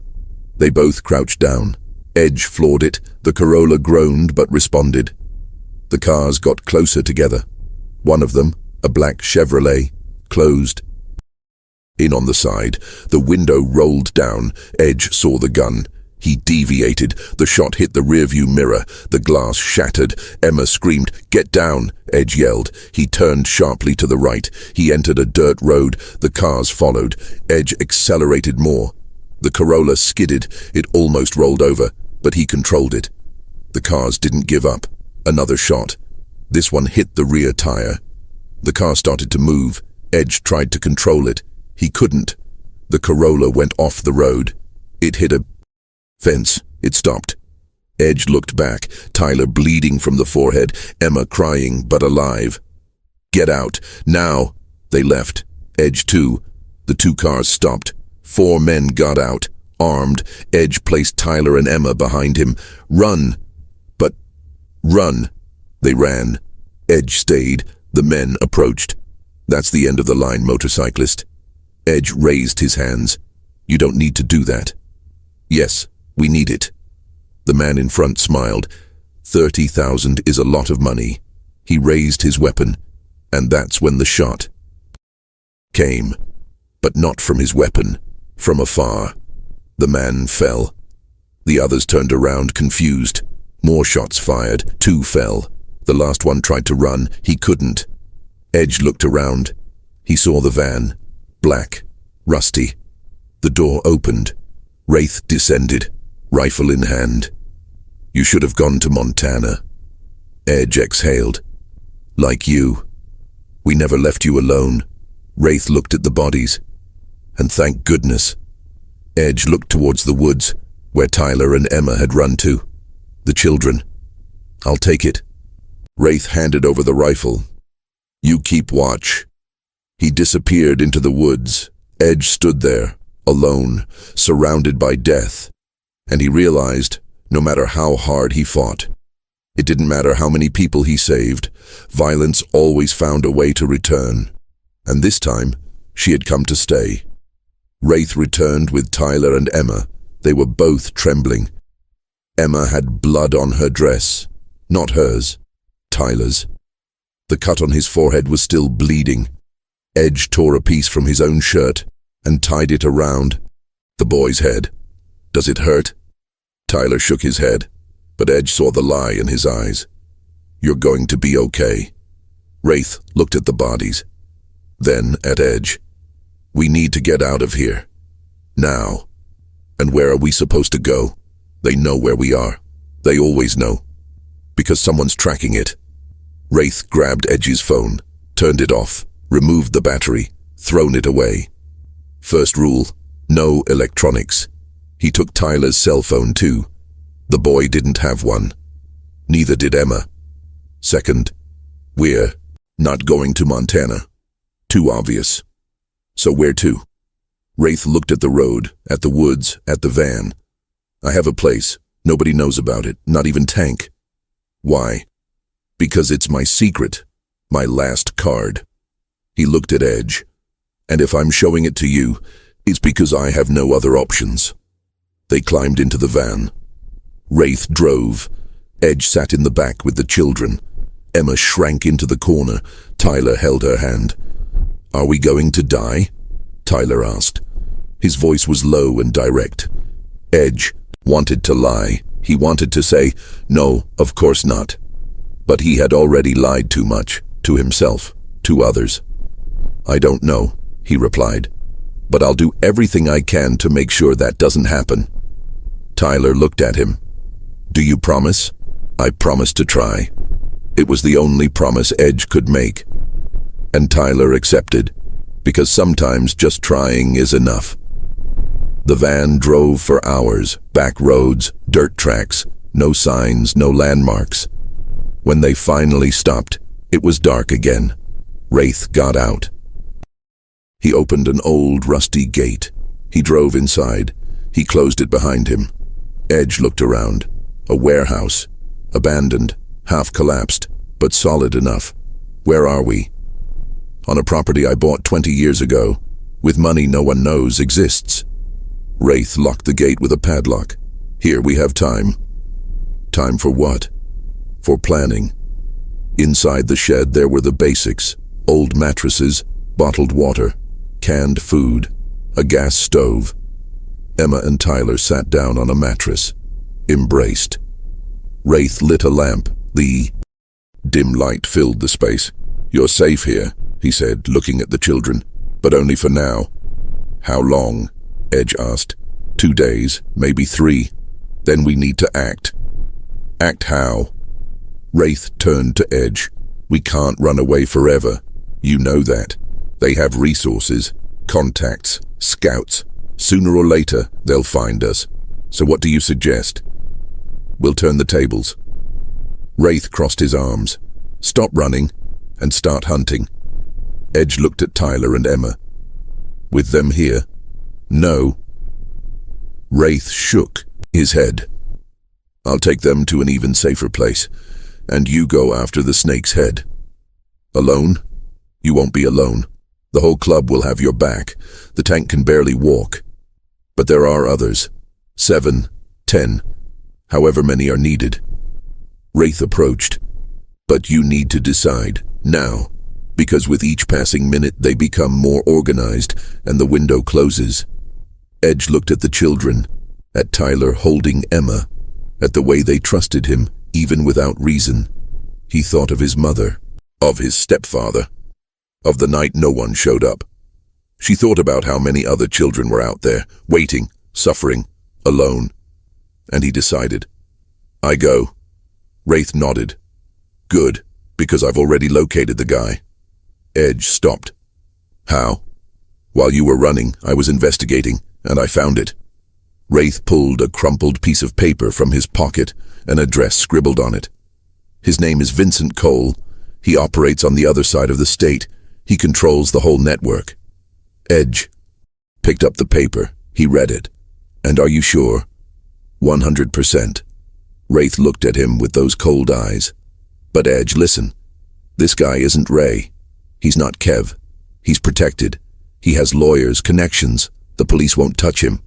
They both crouched down. Edge floored it. The Corolla groaned but responded. The cars got closer together. One of them, a black Chevrolet, closed. In on the side, the window rolled down. Edge saw the gun. He deviated. The shot hit the rearview mirror. The glass shattered. Emma screamed, "Get down!" Edge yelled. He turned sharply to the right. He entered a dirt road. The cars followed. Edge accelerated more. The Corolla skidded. It almost rolled over, but he controlled it. The cars didn't give up. Another shot. This one hit the rear tire. The car started to move. Edge tried to control it. He couldn't. The Corolla went off the road. It hit a fence. It stopped. Edge looked back, Tyler bleeding from the forehead, Emma crying but alive. "Get out, now!" They left. Edge too. The 2 cars stopped. 4 men got out, armed. Edge placed Tyler and Emma behind him. "Run!" But run! They ran. Edge stayed. The men approached. "That's the end of the line, motorcyclist." Edge raised his hands. "You don't need to do that." "Yes, we need it." The man in front smiled. 30,000 is a lot of money. He raised his weapon, and that's when the shot came. But not from his weapon, from afar. The man fell. The others turned around, confused. More shots fired. 2 fell. The last one tried to run. He couldn't. Edge looked around. He saw the van. Black. Rusty. The door opened. Wraith descended, rifle in hand. "You should have gone to Montana." Edge exhaled. "Like you. We never left you alone." Wraith looked at the bodies. "And thank goodness." Edge looked towards the woods, where Tyler and Emma had run to. "The children." "I'll take it." Wraith handed over the rifle. "You keep watch." He disappeared into the woods. Edge stood there, alone, surrounded by death. And he realized, no matter how hard he fought, it didn't matter how many people he saved, violence always found a way to return. And this time, she had come to stay. Wraith returned with Tyler and Emma. They were both trembling. Emma had blood on her dress. Not hers. Tyler's. The cut on his forehead was still bleeding. Edge tore a piece from his own shirt and tied it around the boy's head. "Does it hurt?" Tyler shook his head, but Edge saw the lie in his eyes. "You're going to be okay." Wraith looked at the bodies, then at Edge. "We need to get out of here. Now." "And where are we supposed to go?" "They know where we are. They always know. Because someone's tracking it." Wraith grabbed Edge's phone, turned it off, removed the battery, thrown it away. First rule, no electronics. He took Tyler's cell phone too. The boy didn't have one. Neither did Emma. Second, we're not going to Montana. Too obvious. So where to? Wraith looked at the road, at the woods, at the van. "I have a place. Nobody knows about it, not even Tank." "Why?" "Because it's my secret. My last card." He looked at Edge. "And if I'm showing it to you, it's because I have no other options." They climbed into the van. Wraith drove. Edge sat in the back with the children. Emma shrank into the corner. Tyler held her hand. "Are we going to die?" Tyler asked. His voice was low and direct. Edge wanted to lie. He wanted to say, "No, of course not." But he had already lied too much, to himself, to others. "I don't know," he replied. "But I'll do everything I can to make sure that doesn't happen." Tyler looked at him. "Do you promise?" "I promise to try." It was the only promise Edge could make. And Tyler accepted, because sometimes just trying is enough. The van drove for hours, back roads, dirt tracks, no signs, no landmarks. When they finally stopped, it was dark again. Wraith got out. He opened an old, rusty gate. He drove inside. He closed it behind him. Edge looked around. A warehouse. Abandoned, half collapsed, but solid enough. "Where are we?" "On a property I bought 20 years ago, with money no one knows exists." Wraith locked the gate with a padlock. "Here, we have time." "Time for what?" "For planning." Inside the shed there were the basics: old mattresses, bottled water, canned food, a gas stove. Emma and Tyler sat down on a mattress, embraced. Wraith lit a lamp. The dim light filled the space. "You're safe here," he said, looking at the children. "But only for now." "How long?" Edge asked. 2 days, maybe 3. Then we need to act." "Act how?" Wraith turned to Edge. "We can't run away forever. You know that. They have resources, contacts, scouts. Sooner or later, they'll find us. So what do you suggest?" We'll turn the tables. Wraith crossed his arms. Stop running and start hunting. Edge looked at Tyler and Emma. With them here? No. Wraith shook his head. I'll take them to an even safer place, and you go after the snake's head. Alone? You won't be alone. The whole club will have your back. The tank can barely walk. But there are others. 7, 10, however many are needed. Wraith approached. But you need to decide, now, because with each passing minute they become more organized and the window closes. Edge looked at the children, at Tyler holding Emma, at the way they trusted him, even without reason. He thought of his mother, of his stepfather, of the night no one showed up. She thought about how many other children were out there, waiting, suffering, alone. And he decided, I go. Wraith nodded. Good, because I've already located the guy. Edge stopped. How? While you were running, I was investigating, and I found it. Wraith pulled a crumpled piece of paper from his pocket, an address scribbled on it. His name is Vincent Cole. He operates on the other side of the state. He controls the whole network. Edge picked up the paper. He read it. And are you sure? 100%. Wraith looked at him with those cold eyes. But Edge, listen. This guy isn't Ray. He's not Kev. He's protected. He has lawyers, connections. The police won't touch him.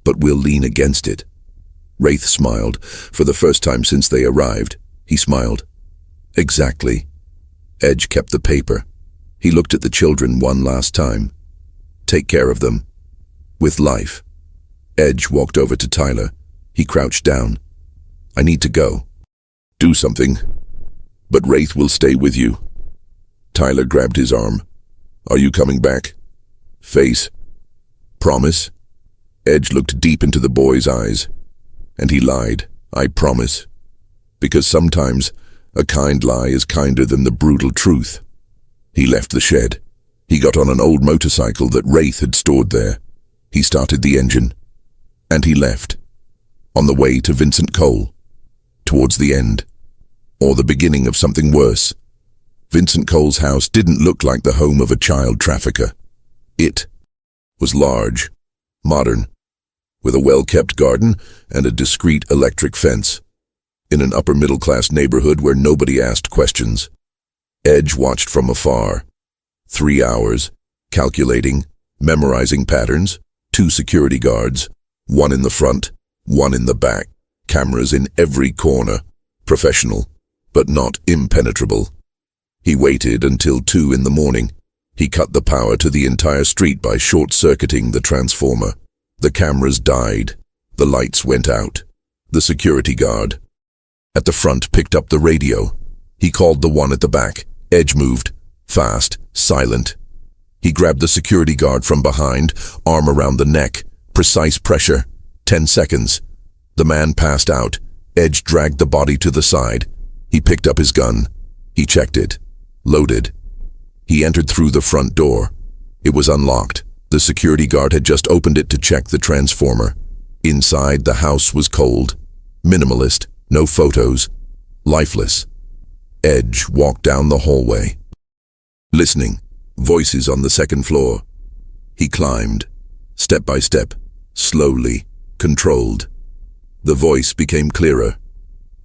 But we'll lean against it. Wraith smiled. For the first time since they arrived, he smiled. Exactly. Edge kept the paper. He looked at the children one last time. Take care of them. With life. Edge walked over to Tyler. He crouched down. I need to go. Do something. But Wraith will stay with you. Tyler grabbed his arm. Are you coming back? Face. Promise? Edge looked deep into the boy's eyes. And he lied. I promise. Because sometimes a kind lie is kinder than the brutal truth. He left the shed. He got on an old motorcycle that Wraith had stored there. He started the engine. And he left. On the way to Vincent Cole. Towards the end. Or the beginning of something worse. Vincent Cole's house didn't look like the home of a child trafficker. It was large, modern, with a well-kept garden and a discreet electric fence, in an upper-middle-class neighborhood where nobody asked questions. Edge watched from afar. 3 hours, calculating, memorizing patterns, 2 security guards, 1 in the front, 1 in the back, cameras in every corner, professional, but not impenetrable. He waited until 2 in the morning. He cut the power to the entire street by short-circuiting the transformer. The cameras died. The lights went out. The security guard at the front picked up the radio. He called the one at the back. Edge moved. Fast, silent. He grabbed the security guard from behind, arm around the neck. Precise pressure. 10 seconds. The man passed out. Edge dragged the body to the side. He picked up his gun. He checked it. Loaded. He entered through the front door. It was unlocked. The security guard had just opened it to check the transformer. Inside, the house was cold. Minimalist. No photos. Lifeless. Edge walked down the hallway. Listening. Voices on the second floor. He climbed. Step by step. Slowly. Controlled. The voice became clearer.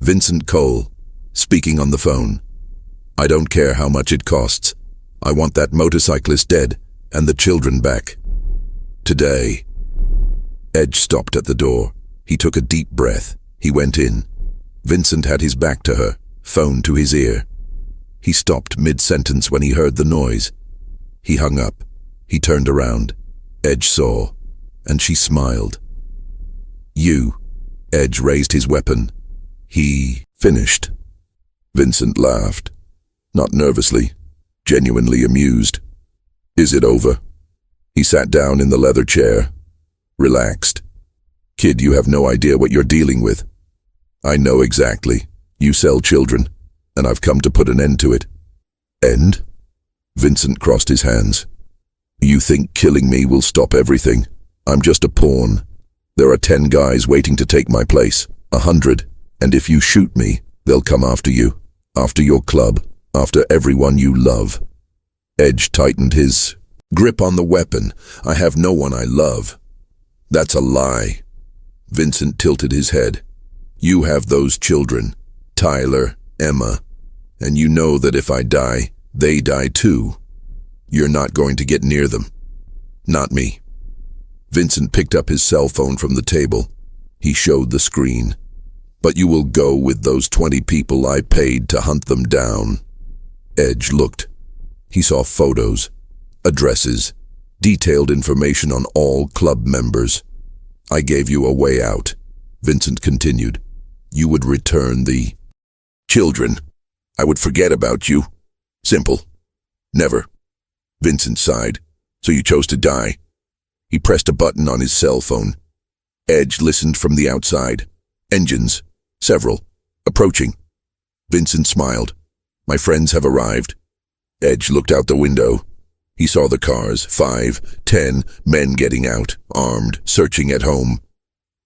Vincent Cole, speaking on the phone. I don't care how much it costs. I want that motorcyclist dead and the children back. Today. Edge stopped at the door. He took a deep breath. He went in. Vincent had his back to her, phone to his ear. He stopped mid-sentence when he heard the noise. He hung up. He turned around. Edge saw, and she smiled. You. Edge raised his weapon. He finished. Vincent laughed. Not nervously, genuinely amused. Is it over? He sat down in the leather chair. Relaxed. Kid, you have no idea what you're dealing with. I know exactly. You sell children, and I've come to put an end to it. End? Vincent crossed his hands. You think killing me will stop everything? I'm just a pawn. There are 10 guys waiting to take my place. 100. And if you shoot me, they'll come after you, after your club, after everyone you love. Edge tightened his grip on the weapon. I have no one I love. That's a lie. Vincent tilted his head. You have those children, Tyler, Emma, and you know that if I die, they die too. You're not going to get near them. Not me. Vincent picked up his cell phone from the table. He showed the screen. But you will go with those 20 people I paid to hunt them down. Edge looked. He saw photos, addresses, detailed information on all club members. I gave you a way out. Vincent continued. You would return the children. I would forget about you. Simple. Never. Vincent sighed. So you chose to die. He pressed a button on his cell phone. Edge listened from the outside. Engines. Several. Approaching. Vincent smiled. My friends have arrived. Edge looked out the window. He saw the cars, 5, 10 men getting out, armed, searching at home.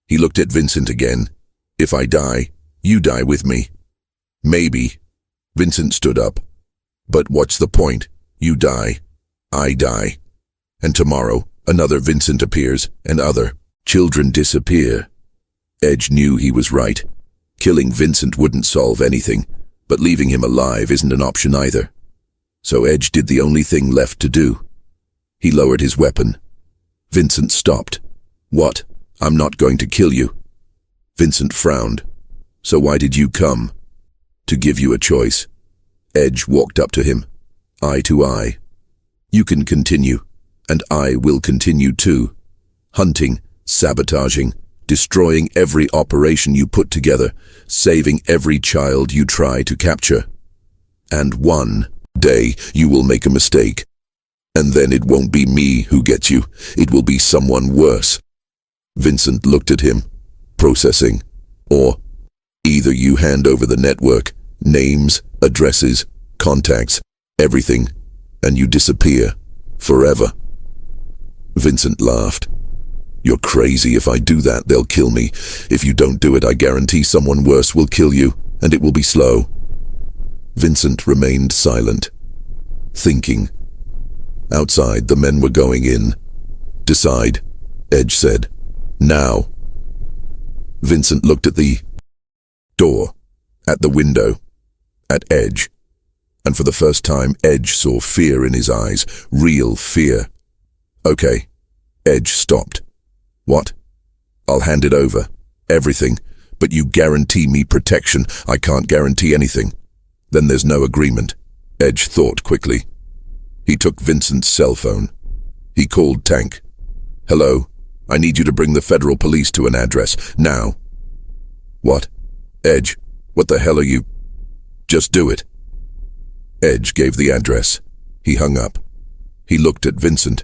He looked at Vincent again. If I die, you die with me. Maybe. Vincent stood up. But what's the point? You die. I die. And tomorrow, another Vincent appears, and other children disappear. Edge knew he was right. Killing Vincent wouldn't solve anything, but leaving him alive isn't an option either. So Edge did the only thing left to do. He lowered his weapon. Vincent stopped. What? I'm not going to kill you. Vincent frowned. So why did you come? To give you a choice. Edge walked up to him, eye to eye. You can continue, and I will continue too. Hunting, sabotaging, destroying every operation you put together, saving every child you try to capture. And one day you will make a mistake. And then it won't be me who gets you, it will be someone worse. Vincent looked at him, processing. Or, either you hand over the network, names, addresses, contacts, everything, and you disappear, forever. Vincent laughed. You're crazy. If I do that, they'll kill me. If you don't do it, I guarantee someone worse will kill you, and it will be slow. Vincent remained silent, thinking. Outside, the men were going in. Decide, Edge said. Now. Vincent looked at the door, at the window, at Edge. And for the first time, Edge saw fear in his eyes, real fear. Okay. Edge stopped. What? I'll hand it over. Everything. But you guarantee me protection. I can't guarantee anything. Then there's no agreement. Edge thought quickly. He took Vincent's cell phone. He called Tank. Hello. I need you to bring the federal police to an address. Now. What? Edge, what the hell are you? Just do it. Edge gave the address. He hung up. He looked at Vincent.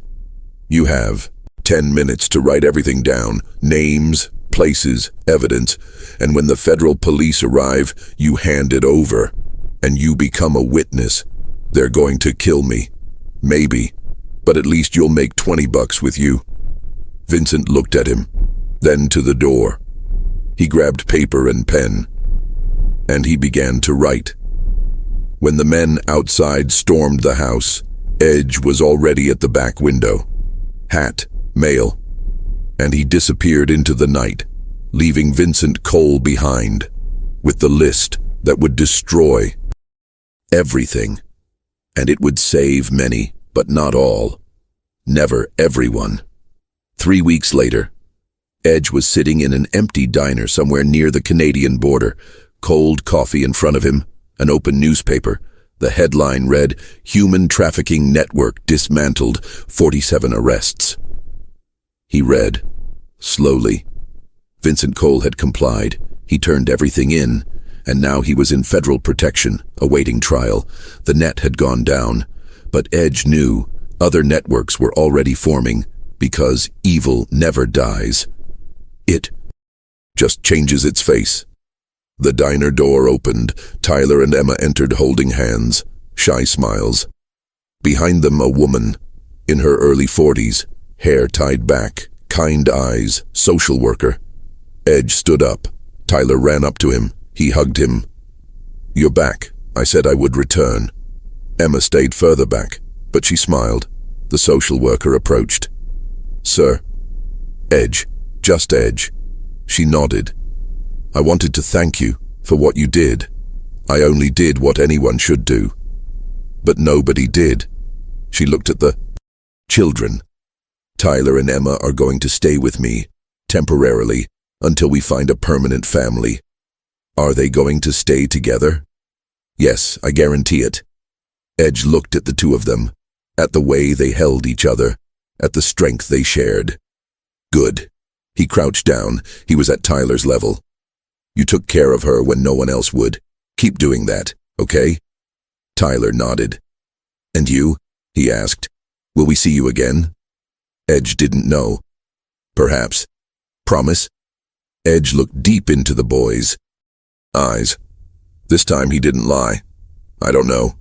You have 10 minutes to write everything down. Names, places, evidence. And when the federal police arrive, you hand it over. And you become a witness. They're going to kill me. Maybe. But at least you'll make $20 with you. Vincent looked at him, then to the door. He grabbed paper and pen. And he began to write. When the men outside stormed the house, Edge was already at the back window. Hat, mail. And he disappeared into the night, leaving Vincent Cole behind, with the list that would destroy everything. And it would save many, but not all. Never everyone. 3 weeks later, Edge was sitting in an empty diner somewhere near the Canadian border, cold coffee in front of him, an open newspaper. The headline read, Human Trafficking Network Dismantled, 47 Arrests. He read, slowly. Vincent Cole had complied. He turned everything in, and now he was in federal protection, awaiting trial. The net had gone down, but Edge knew other networks were already forming, because evil never dies. It just changes its face. The diner door opened. Tyler and Emma entered holding hands, shy smiles. Behind them a woman, in her early 40s, hair tied back, kind eyes, social worker. Edge stood up. Tyler ran up to him. He hugged him. "You're back. I said I would return." Emma stayed further back, but she smiled. The social worker approached. "Sir." "Edge. Just Edge." She nodded. "I wanted to thank you for what you did. I only did what anyone should do." "But nobody did." She looked at the children. "Tyler and Emma are going to stay with me, temporarily, until we find a permanent family." "Are they going to stay together?" "Yes, I guarantee it." Edge looked at the two of them, at the way they held each other, at the strength they shared. "Good." He crouched down. He was at Tyler's level. "You took care of her when no one else would. Keep doing that, okay?" Tyler nodded. "And you?" he asked. "Will we see you again?" Edge didn't know. "Perhaps." "Promise?" Edge looked deep into the boy's eyes. This time he didn't lie. "I don't know.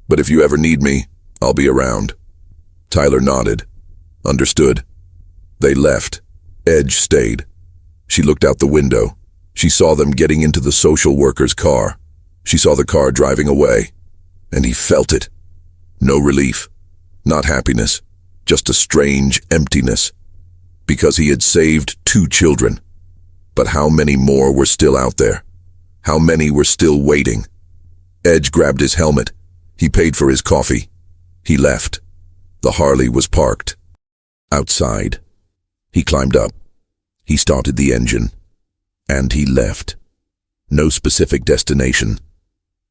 But if you ever need me, I'll be around." Tyler nodded. "Understood." They left. Edge stayed. She looked out the window. She saw them getting into the social worker's car. She saw the car driving away. And he felt it. No relief. Not happiness. Just a strange emptiness. Because he had saved 2 children. But how many more were still out there? How many were still waiting? Edge grabbed his helmet. He paid for his coffee. He left. The Harley was parked. Outside. He climbed up. He started the engine. And he left. No specific destination.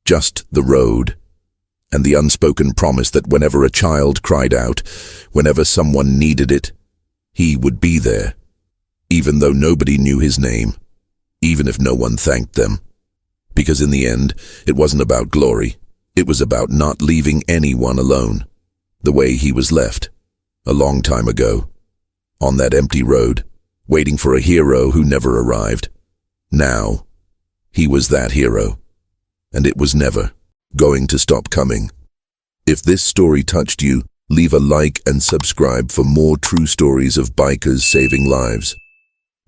Just the road. And the unspoken promise that whenever a child cried out, whenever someone needed it, he would be there. Even though nobody knew his name. Even if no one thanked them. Because in the end, it wasn't about glory. It was about not leaving anyone alone. The way he was left. A long time ago. On that empty road. Waiting for a hero who never arrived. Now, he was that hero. And it was never going to stop coming. If this story touched you, leave a like and subscribe for more true stories of bikers saving lives.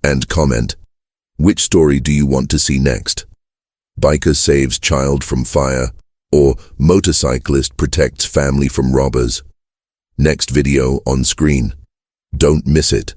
And comment, which story do you want to see next? Biker saves child from fire, or motorcyclist protects family from robbers. Next video on screen. Don't miss it.